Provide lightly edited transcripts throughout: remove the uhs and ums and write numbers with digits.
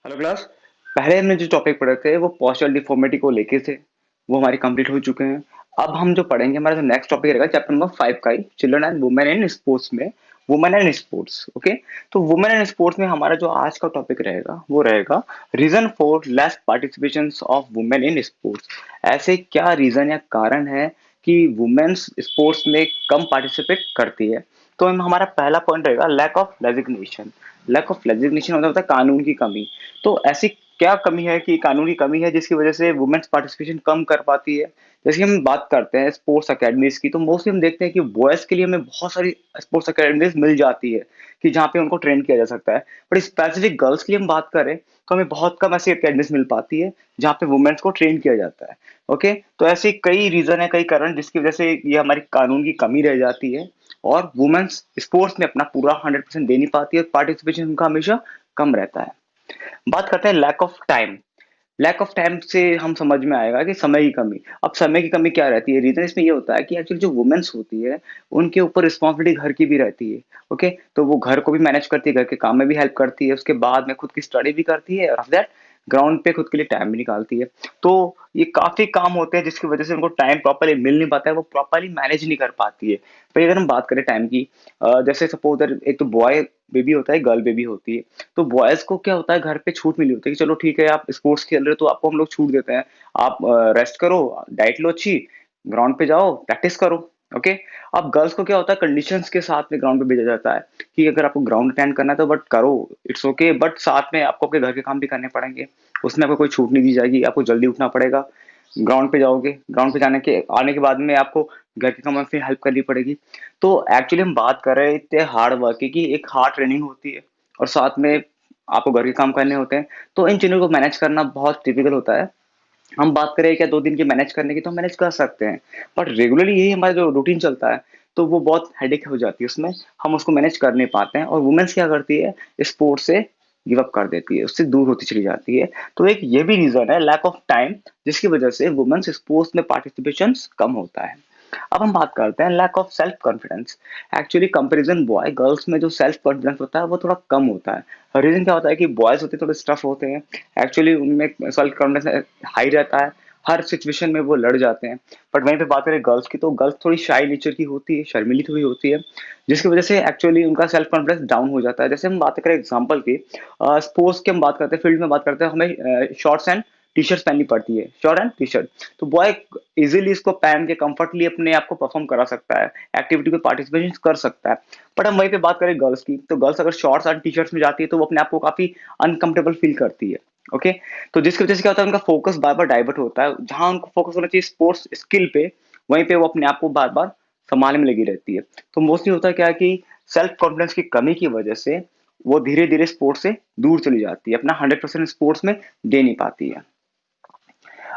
Hello class. पहले हमने जो टॉपिक पढ़े थे वो पोस्चरल डिफॉर्मिटी को लेके थे। वो हमारे कंप्लीट हो चुके हैं। अब हम जो पढ़ेंगे हमारा जो नेक्स्ट टॉपिक रहेगा चैप्टर नंबर 5 का ही children and women in sports में वुमेन एंड स्पोर्ट्स। ओके। तो वुमेन एंड स्पोर्ट्स में हमारा जो आज का टॉपिक रहेगा वो रहेगा reason for less participation of women in sports. ऐसे क्या रीजन या कारण है कि वुमेन्स स्पोर्ट्स में कम पार्टिसिपेट करती है। तो हमारा पहला पॉइंट रहेगा lack of resignation. Lack of resignation मतलब होता है कानून की कमी। तो ऐसी क्या कमी है कि कानून की कमी है जिसकी वजह से वुमेन्स पार्टिसिपेशन कम कर पाती है। जैसे कि हम बात करते हैं स्पोर्ट्स अकेडमीज की, तो मोस्टली हम देखते हैं कि बॉयज के लिए हमें बहुत सारी स्पोर्ट्स अकेडमीज मिल जाती है कि जहाँ पे उनको ट्रेन किया जा सकता है। बट स्पेसिफिक गर्ल्स की हम बात करें तो हमें बहुत कम ऐसी अकेडमीज मिल पाती है जहाँ पे वुमेन्स को ट्रेन किया जाता है। ओके। तो ऐसे कई रीजन है, कई कारण जिसकी वजह से ये हमारी कानून की कमी रह जाती है और वुमेन्स स्पोर्ट्स में अपना पूरा 100% दे नहीं पाती है। पार्टिसिपेशन उनका हमेशा कम रहता है। बात करते हैं lack of time. Lack of time से हम समझ में आएगा कि समय की कमी। अब समय की कमी क्या रहती है, रीजन इसमें ये होता है कि एक्चुअली जो वुमेन्स होती है उनके ऊपर रिस्पॉन्सिबिलिटी घर की भी रहती है। ओके। तो वो घर को भी मैनेज करती है, घर के काम में भी हेल्प करती है, उसके बाद में खुद की स्टडी भी करती है और दैट ग्राउंड पे खुद के लिए टाइम भी निकालती है। तो ये काफी काम होते हैं जिसकी वजह से उनको टाइम प्रॉपरली मिल नहीं पाता है, वो प्रॉपरली मैनेज नहीं कर पाती है। भाई अगर हम बात करें टाइम की, जैसे सपोज एक तो बॉय बेबी होता है, गर्ल बेबी होती है। तो बॉयज को क्या होता है, घर पे छूट मिली होती है कि चलो ठीक है आप स्पोर्ट्स खेल रहे हो तो आपको हम लोग छूट देते हैं। आप रेस्ट करो, डाइट लो अच्छी, ग्राउंड पे जाओ, प्रैक्टिस करो। ओके। अब गर्ल्स को क्या होता है, कंडीशंस के साथ में ग्राउंड पे भेजा जाता है कि अगर आपको ग्राउंड अटेंड करना है तो बट करो, इट्स ओके, बट साथ में आपको आपके घर के काम भी करने पड़ेंगे। उसमें आपको कोई छूट नहीं दी जाएगी, आपको जल्दी उठना पड़ेगा। ग्राउंड पे जाओगे, ग्राउंड पे जाने के आने के बाद में आपको घर के काम में फिर हेल्प करनी पड़ेगी। तो एक्चुअली हम बात कर रहे हैं इतने हार्ड वर्क की एक हार्ड ट्रेनिंग होती है और साथ में आपको घर के काम करने होते हैं। तो इन चीजों को मैनेज करना बहुत टिपिकल होता है। हम बात करें क्या 2 दिन की मैनेज करने की, तो हम मैनेज कर सकते हैं। बट रेगुलरली यही हमारा जो रूटीन चलता है तो वो बहुत हेडेक हो जाती है, उसमें हम उसको मैनेज कर नहीं पाते हैं और वुमेन्स क्या करती है, स्पोर्ट्स से गिव अप कर देती है, उससे दूर होती चली जाती है। तो एक ये भी रीजन है लैक ऑफ टाइम जिसकी वजह से वुमेन्स स्पोर्ट्स में पार्टिसिपेशन कम होता है। अब हम बात करते हैं lack of self confidence. Actually comparison boy girls में जो सेल्फ कॉन्फिडेंस होता है वो थोड़ा कम होता है। रीजन क्या होता है कि बॉयज होते हैं थोड़े स्टफ होते हैं, एक्चुअली उनमें सेल्फ कॉन्फिडेंस हाई रहता है, हर सिचुएशन में वो लड़ जाते हैं। बट वहीं पे बात करें गर्ल्स की, तो गर्ल्स थोड़ी शाई नेचर की होती है, शर्मीली थोड़ी होती है, जिसकी वजह से एक्चुअली उनका सेल्फ कॉन्फिडेंस डाउन हो जाता है। जैसे हम बात करें एग्जांपल की, स्पोर्ट्स की हम बात करते हैं, फील्ड में बात करते हैं, हमें शॉर्ट्स एंड टी शर्ट पहननी पड़ती है, शॉर्ट एंड टी शर्ट। तो बॉय इजीली इसको पहन के कंफर्टली अपने आप को परफॉर्म करा सकता है, एक्टिविटी में पार्टिसिपेशन कर सकता है। बट हम वहीं पे बात करें गर्ल्स की, तो गर्ल्स अगर शॉर्ट्स एंड टी शर्ट्स में जाती है तो वो अपने आप को काफी अनकंफर्टेबल फील करती है। ओके। तो जिसकी वजह से क्या होता है, उनका फोकस बार बार डाइवर्ट होता है, जहां उनको फोकस होना चाहिए स्पोर्ट्स स्किल पे, वहीं पे वो अपने आप को बार बार संभालने में लगी रहती है। तो मोस्टली होता है क्या है कि सेल्फ कॉन्फिडेंस की कमी की वजह से वो धीरे धीरे स्पोर्ट्स से दूर चली जाती है, अपना 100% स्पोर्ट्स में दे नहीं पाती है।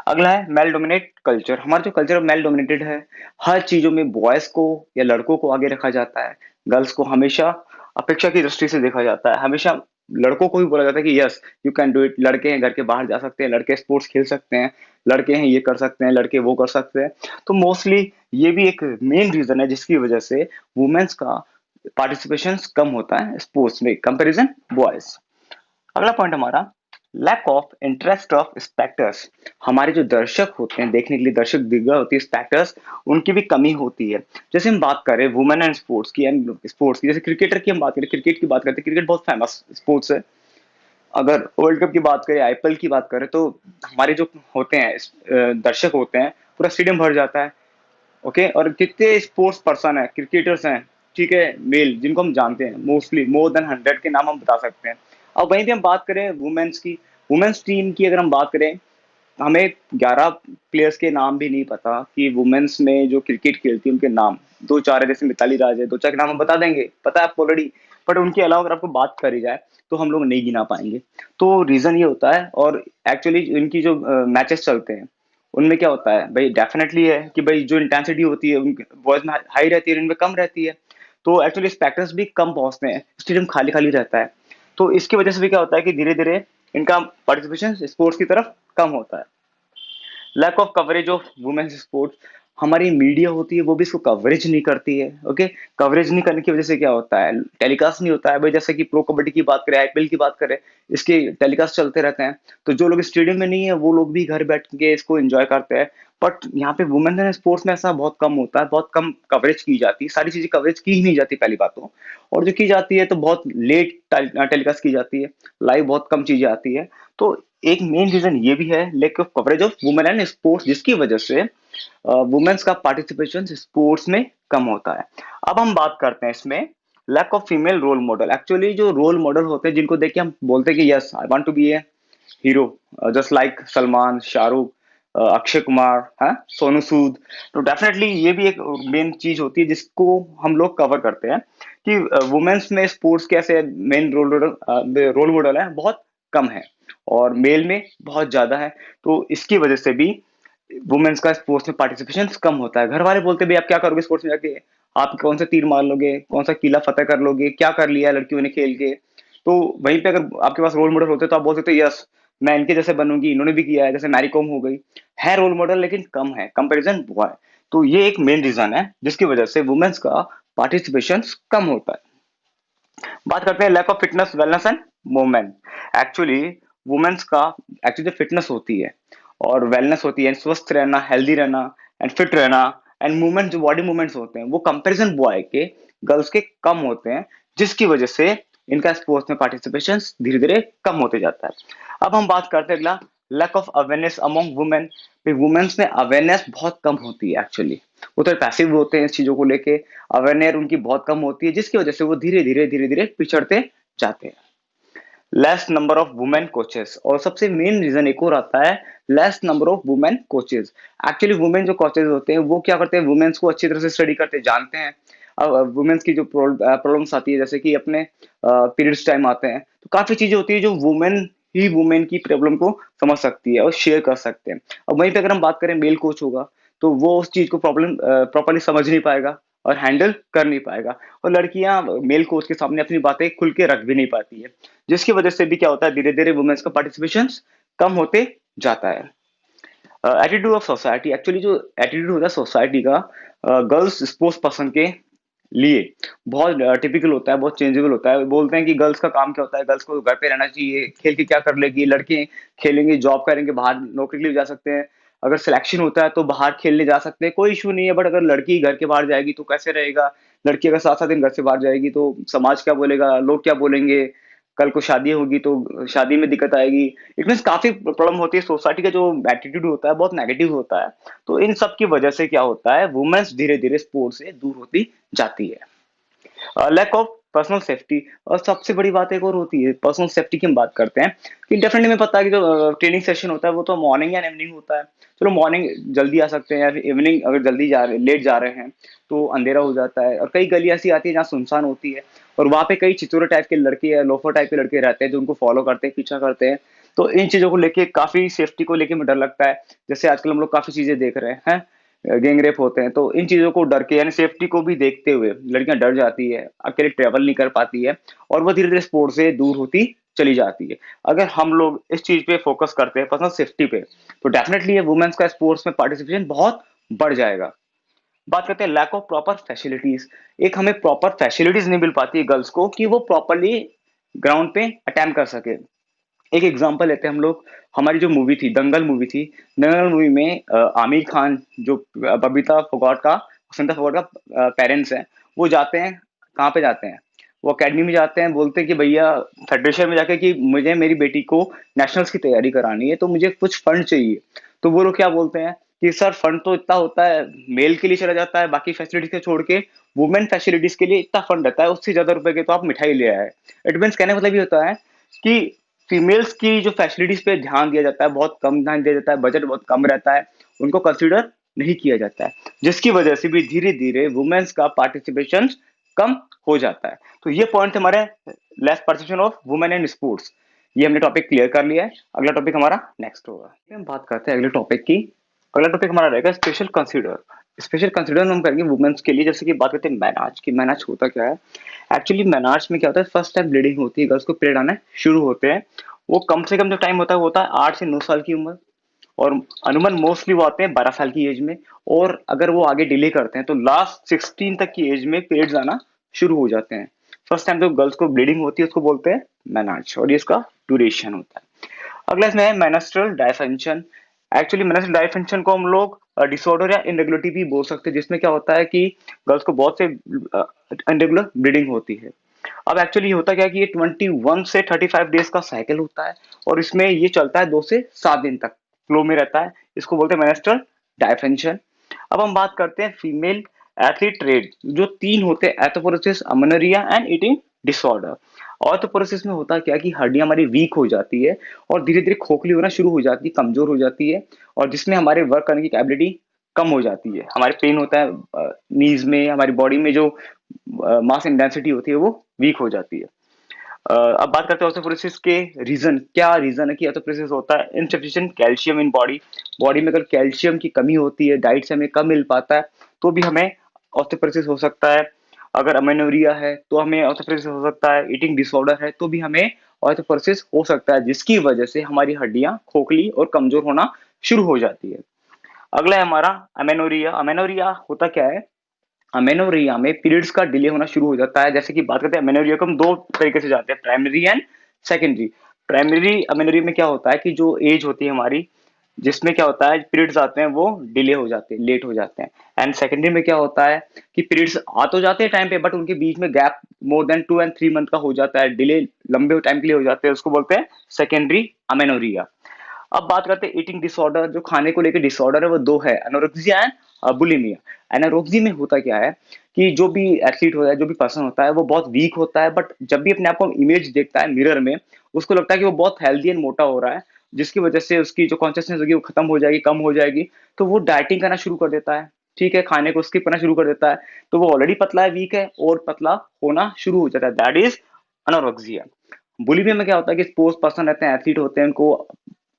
अगला है मेल डोमिनेट कल्चर। हमारा जो कल्चर मेल डोमिनेटेड है, हर चीजों में बॉयज को या लड़कों को आगे रखा जाता है, गर्ल्स को हमेशा अपेक्षा की दृष्टि से देखा जाता है। हमेशा लड़कों को भी बोला जाता है कि yes you can do it, लड़के हैं घर के बाहर जा सकते हैं, लड़के स्पोर्ट्स खेल सकते हैं, लड़के हैं ये कर सकते हैं, लड़के वो कर सकते हैं। तो मोस्टली ये भी एक मेन रीजन है जिसकी वजह से वुमेन्स का पार्टिसिपेशन कम होता है स्पोर्ट्स में कंपेरिजन बॉयज। अगला पॉइंट हमारा lack of interest of spectators. हमारे जो दर्शक होते हैं, देखने के लिए दर्शक दिग्गज होती है स्पेक्टर्स, उनकी भी कमी होती है। जैसे हम बात करें वुमेन एंड स्पोर्ट्स की एंड स्पोर्ट्स की, जैसे क्रिकेटर की हम बात करें, क्रिकेट की बात करते हैं, क्रिकेट बहुत फेमस स्पोर्ट्स है। अगर वर्ल्ड कप की बात करें, आईपीएल की बात करें, तो हमारे जो होते हैं दर्शक होते हैं, पूरा स्टेडियम भर जाता है। ओके। और कितने स्पोर्ट्स पर्सन है, क्रिकेटर्स हैं, ठीक है, मेल जिनको हम जानते हैं, मोस्टली मोर देन 100 के नाम हम बता सकते हैं। अब वहीं पे हम बात करें वुमेन्स की, वुमेन्स टीम की अगर हम बात करें, हमें 11 प्लेयर्स के नाम भी नहीं पता कि वुमेन्स में जो क्रिकेट खेलती है उनके नाम दो चार है, जैसे मिताली राज है, दो चार के नाम हम बता देंगे, पता है आपको ऑलरेडी। बट उनके अलावा अगर आपको बात करी जाए तो हम लोग नहीं गिना पाएंगे। तो रीजन ये होता है, और एक्चुअली इनकी जो मैचेस चलते हैं उनमें क्या होता है भाई, डेफिनेटली है कि भाई जो इंटेंसिटी होती है उनके बॉयज में हाई रहती है, इनमें कम रहती है। तो एक्चुअली स्पेक्टर्स भी कम पहुंचते हैं, स्टेडियम खाली खाली रहता है। तो इसकी वजह से भी क्या होता है कि धीरे धीरे इनका पार्टिसिपेशन स्पोर्ट्स की तरफ कम होता है। Lack of coverage of women's sports. हमारी मीडिया होती है वो भी इसको कवरेज नहीं करती है। ओके, कवरेज नहीं करने की वजह से क्या होता है, टेलीकास्ट नहीं होता है भाई। जैसे कि प्रो कबड्डी की बात करें, आईपीएल की बात करें, इसके टेलीकास्ट चलते रहते हैं। तो जो लोग स्टेडियम में नहीं है वो लोग भी घर बैठ के इसको एंजॉय करते हैं। बट यहाँ पे वुमेन स्पोर्ट्स में ऐसा बहुत कम होता है, बहुत कम कवरेज की जाती है, सारी चीजें कवरेज की ही नहीं जाती पहली बात तो। और जो की जाती है तो बहुत लेट टेलीकास्ट की जाती है, लाइव बहुत कम चीजें आती है। तो एक मेन रीजन ये भी है, lack of coverage of women and sports, जिसकी वजह से वुमेन्स का पार्टिसिपेशन स्पोर्ट्स में कम होता है। अब हम बात करते हैं इसमें lack of female role model. Actually जो रोल मॉडल होते हैं जिनको देख के हम बोलते हैं कि yes I want to be a hero, just like Salman, Shahrukh, Akshay Kumar, है सोनू सूद। तो डेफिनेटली ये भी एक मेन चीज होती है जिसको हम लोग कवर करते हैं कि वुमेन्स में स्पोर्ट्स के ऐसे मेन रोल मॉडल है बहुत कम है, और मेल में बहुत ज्यादा है। तो इसकी वजह से भी वुमेन्स का स्पोर्ट्स में पार्टिसिपेशन कम होता है। घर वाले बोलते भाई आप क्या करोगे स्पोर्ट्स में जाके, आप कौन सा तीर मार लोगे, कौन सा किला फतेह कर लोगे, क्या कर लिया है लड़कियों ने खेल के। तो वहीं पे अगर आपके पास रोल मॉडल होते तो आप बोल सकते यस मैं इनके जैसे बनूंगी, इन्होंने भी किया है, जैसे मैरी कॉम हो गई, है रोल मॉडल लेकिन कम है, कंपैरिजन हुआ है। तो ये एक मेन रीजन है जिसकी वजह से वुमेन्स का पार्टिसिपेशन कम होता है। बात करते हैं lack of fitness wellness and movement. Actually women's का एक्चुअली जो फिटनेस होती है और वेलनेस होती है, स्वस्थ रहना, हेल्दी रहना एंड फिट रहना, एंड मूवमेंट जो बॉडी मूवमेंट्स होते हैं वो कंपैरिजन बॉय के गर्ल्स के कम होते हैं, जिसकी वजह से इनका स्पोर्ट्स में पार्टिसिपेशन धीरे धीरे कम होते जाता है। अब हम बात करते हैं अगला, lack of awareness among women. Women's में अवेयरनेस बहुत कम होती है एक्चुअली, वो तो पैसिव होते हैं इस चीजों को लेके, अवेयरनेस उनकी बहुत कम होती है, जिसकी वजह से वो धीरे धीरे पिछड़ते जाते हैं। Less number of women coaches, और सबसे मेन रीजन एक और आता है, less number of women coaches. Actually women जो कोचेस होते हैं वो क्या करते हैं, वुमेन्स को अच्छी तरह से स्टडी करते जानते हैं। अब वुमेन्स की जो प्रॉब्लम्स आती है, जैसे कि अपने पीरियड्स टाइम आते हैं, तो काफी चीजें होती है जो वुमेन ही वुमेन की प्रॉब्लम को समझ सकती है और शेयर कर सकते हैं। अब वहीं पे अगर हम बात करें मेल कोच होगा तो वो उस चीज को प्रॉब्लम प्रॉपरली समझ नहीं पाएगा और हैंडल कर नहीं पाएगा, और लड़कियां मेल कोच के सामने अपनी बातें खुल के रख भी नहीं पाती है, जिसकी वजह से भी क्या होता है, धीरे धीरे वुमेन्स का पार्टिसिपेशन कम होते जाता है। एटीट्यूड ऑफ सोसाइटी, एक्चुअली जो एटीट्यूड होता है सोसाइटी का गर्ल्स स्पोर्ट्स पर्सन के लिए बहुत टिपिकल होता है, बहुत चेंजेबल होता है। बोलते हैं कि गर्ल्स का काम क्या होता है, गर्ल्स को घर पे रहना चाहिए, खेल के क्या कर लेगी, लड़के खेलेंगे जॉब करेंगे, बाहर नौकरी के लिए जा सकते हैं, अगर सिलेक्शन होता है तो बाहर खेलने जा सकते हैं, कोई इशू नहीं है। बट अगर लड़की घर के बाहर जाएगी तो कैसे रहेगा, लड़की अगर 7 7 दिन घर से बाहर जाएगी तो समाज क्या बोलेगा, लोग क्या बोलेंगे, कल को शादी होगी तो शादी में दिक्कत आएगी। इट मीन काफी प्रॉब्लम होती है, सोसाइटी का जो एटीट्यूड होता है बहुत नेगेटिव होता है। तो इन सब की वजह से क्या होता है, वुमेन्स धीरे धीरे स्पोर्ट्स से दूर होती जाती है। लैक ऑफ पर्सनल सेफ्टी, और सबसे बड़ी बात एक और होती है पर्सनल सेफ्टी की हम बात करते हैं कि डेफिनेटली हमें पता है कि जो ट्रेनिंग सेशन होता है वो तो मॉर्निंग या इवनिंग होता है। चलो मॉर्निंग जल्दी आ सकते हैं, या फिर इवनिंग अगर जल्दी जा रहे लेट जा रहे हैं तो अंधेरा हो जाता है, और कई गली ऐसी आती है जहाँ सुनसान होती है, और वहाँ पे कई चिचोरे टाइप के लड़के या लोफर टाइप के लड़के रहते हैं जो उनको फॉलो करते हैं, पीछा करते हैं। तो इन चीजों को लेके काफी सेफ्टी को लेके मुझे डर लगता है। जैसे आजकल हम लोग काफी चीजें देख रहे हैं, गैंग रेप होते हैं, तो इन चीजों को डर के यानी सेफ्टी को भी देखते हुए लड़कियां डर जाती है, अकेले ट्रेवल नहीं कर पाती है, और वो धीरे धीरे स्पोर्ट्स से दूर होती चली जाती है। अगर हम लोग इस चीज पे फोकस करते हैं पर्सनल सेफ्टी पे, तो डेफिनेटली ये वुमेन्स का स्पोर्ट्स में पार्टिसिपेशन बहुत बढ़ जाएगा। बात करते हैं लैक ऑफ प्रॉपर फैसिलिटीज। एक हमें प्रॉपर फैसिलिटीज नहीं मिल पाती है गर्ल्स को कि वो प्रॉपरली ग्राउंड पे अटेम्प्ट कर सके। एक एग्जांपल लेते हैं हम लोग, हमारी जो मूवी थी दंगल मूवी थी, दंगल मूवी में आमिर खान जो बबीता फोगाट का, संता फोगाट का पेरेंट्स हैं, वो जाते हैं, कहाँ पे जाते हैं, वो अकेडमी में जाते हैं, बोलते हैं कि भैया फेडरेशन में जाके कि मुझे मेरी बेटी को नेशनल्स की तैयारी करानी है तो मुझे कुछ फंड चाहिए। तो वो लोग क्या बोलते हैं कि सर फंड तो इतना होता है, मेल के लिए चला जाता है, बाकी फैसिलिटीज को छोड़ के वुमेन फैसिलिटीज के लिए इतना फंड रहता है, उससे ज्यादा रुपए के तो आप मिठाई ले आए। इट मीन्स कहने का मतलब ये होता है कि फीमेल्स की जो फैसिलिटीज पे ध्यान दिया जाता है बहुत कम ध्यान दिया जाता है, बजट बहुत कम रहता है, उनको कंसीडर नहीं किया जाता है, जिसकी वजह से भी धीरे धीरे वुमेन्स का पार्टिसिपेशन कम हो जाता है। तो ये पॉइंट हमारे less participation of women in sports, ये हमने टॉपिक क्लियर कर लिया है। अगला टॉपिक हमारा नेक्स्ट होगा, हम बात करते हैं अगले टॉपिक की। अगला टॉपिक हमारा रहेगा स्पेशल कंसीडर। स्पेशल कंसीडर हम करेंगे वुमेन्स के लिए। जैसे कि बात करते हैं मैनाज की, मैनाज होता क्या है, एक्चुअली मैनाज में क्या होता है, फर्स्ट टाइम ब्लीडिंग होती है, गर्ल्स को पीरियड आना शुरू होते हैं, वो कम से कम जो टाइम होता है वो होता है 8 से 9 साल की उम्र, और अनुमान मोस्टली वो आते हैं 12 साल की एज में। और अगर वो आगे डिले करते हैं तो लास्ट 16 तक की एज में पीरियड्स आना शुरू हो जाते हैं। फर्स्ट टाइम जो गर्ल्स को ब्लीडिंग होती है उसको बोलते हैं मेनार्च, और ये इसका ड्यूरेशन होता है। अगला इसमें है मेनस्ट्रुअल डायफंक्शन। एक्चुअली मेनस्ट्रुअल डायफंक्शन को हम लोग डिसऑर्डर या इनरेगुलरिटी भी बोल सकते हैं, जिसमें क्या होता है कि गर्ल्स को बहुत से इनरेगुलर ब्लीडिंग होती है। अब एक्चुअली होता क्या है कि ये 21 से 35 डेज का साइकिल होता है, और इसमें ये चलता है 2 से 7 दिन तक फ्लो में रहता है। इसको बोलते हैं मेनस्ट्रुअल डायफंक्शन। अब हम बात करते हैं फीमेल एथलीट ट्रेड। जो तीन होते हैं, एथोपोरोसिस, अमेनोरिया एंड ईटिंग डिसऑर्डर। ऑर्थोपोरोसिस में होता क्या कि हड्डियां हमारी वीक हो जाती है और धीरे धीरे खोखली होना शुरू हो जाती है, कमजोर हो जाती है, और जिसमें हमारे वर्क करने की कैपेबिलिटी कम हो जाती है। हमारे पेन होता है नीज में, हमारी बॉडी में जो मास इंटेंसिटी होती है वो वीक हो जाती है। अब बात करते हैं ऑर्थोपोरोसिस के रीजन। क्या रीजन है कि ऑर्थोपोरोसिस होता है? Insufficient calcium in body. Body में अगर कैल्शियम की कमी होती है, डाइट से हमें कम मिल पाता है, तो भी हमें ऑर्थोपोरोसिस हो सकता है। अगर अमेनोरिया है तो हमें ऑर्थोपोरोसिस हो सकता है। ईटिंग डिसऑर्डर है तो भी हमें ऑर्थोपोरोसिस हो सकता है, जिसकी वजह से हमारी हड्डियां खोखली और कमजोर होना शुरू हो जाती है। अगला है हमारा अमेनोरिया। अमेनोरिया होता क्या है? अमेनोरिया में पीरियड्स का डिले होना शुरू हो जाता है। जैसे कि बात करते हैं अमेनोरिया को हम दो तरीके से जाते हैं, primary and secondary. Primary amenorrhoea में क्या होता है कि जो एज होती है हमारी, जिसमें क्या होता है पीरियड्स आते हैं वो डिले हो जाते हैं, लेट हो जाते हैं। एंड सेकेंडरी में क्या होता है कि पीरियड्स आ तो जाते हैं टाइम पे, बट उनके बीच में gap more than 2 and 3 month का हो जाता है, डिले लंबे टाइम के लिए हो जाते हैं, उसको बोलते हैं सेकेंडरी अमेनोरिया। अब बात करते हैं ईटिंग डिसऑर्डर। जो खाने को लेकर डिसऑर्डर है वो दो है, एनोरेक्सिया एंड बुलिमिया। एनोरेक्सिया में होता क्या है कि जो भी एथलीट होता है, जो भी पर्सन होता है, वो बहुत वीक होता है, बट जब भी अपने आप को इमेज देखता है मिरर में, उसको लगता है कि वो बहुत हेल्दी एंड मोटा हो रहा है, जिसकी वजह से उसकी जो कॉन्शियसनेस होगी वो खत्म हो जाएगी, कम हो जाएगी। तो वो डाइटिंग करना शुरू कर देता है, ठीक है, खाने को स्किप करना शुरू कर देता है। तो वो ऑलरेडी पतला है, वीक है, और पतला होना शुरू हो जाता है। That is अनोरेक्सिया। बुलिमिया में क्या होता है कि स्पोर्ट्स पर्सन रहते हैं, एथलीट होते हैं, उनको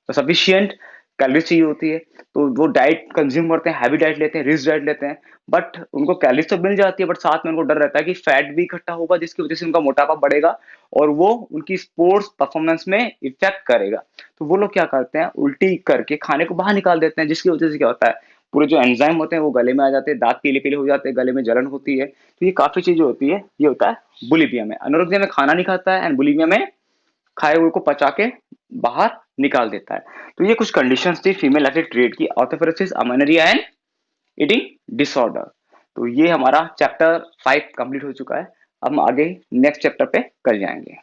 सफिशियंट कैलोरीज चाहिए होती है, तो वो डाइट कंज्यूम करते हैं, हैवी डाइट लेते हैं, रिच डाइट लेते हैं, बट उनको कैलोरीज तो मिल जाती है, बट साथ में उनको डर रहता है कि फैट भी इकट्ठा होगा, जिसकी वजह से उनका मोटापा बढ़ेगा और वो उनकी स्पोर्ट्स परफॉर्मेंस में इफेक्ट करेगा। तो वो लोग क्या करते हैं, उल्टी करके खाने को बाहर निकाल देते हैं, जिसकी वजह से क्या होता है, पूरे जो एंजाइम होते हैं वो गले में आ जाते हैं, दांत पीले पीले हो जाते हैं, गले में जलन होती है। तो ये काफी चीजें होती है, ये होता है बुलिमिया में। अनोरेक्सिया में खाना नहीं खाता है, एंड बुलिमिया में खाए हुए को पचा के बाहर निकाल देता है। तो ये कुछ कंडीशंस थी फीमेल एथलीट ट्रेड की, ऑर्थोपेरोसिस, अमेनोरिया एंड ईटिंग डिसऑर्डर। तो ये हमारा चैप्टर 5 कंप्लीट हो चुका है। अब हम आगे नेक्स्ट चैप्टर पे कर जाएंगे।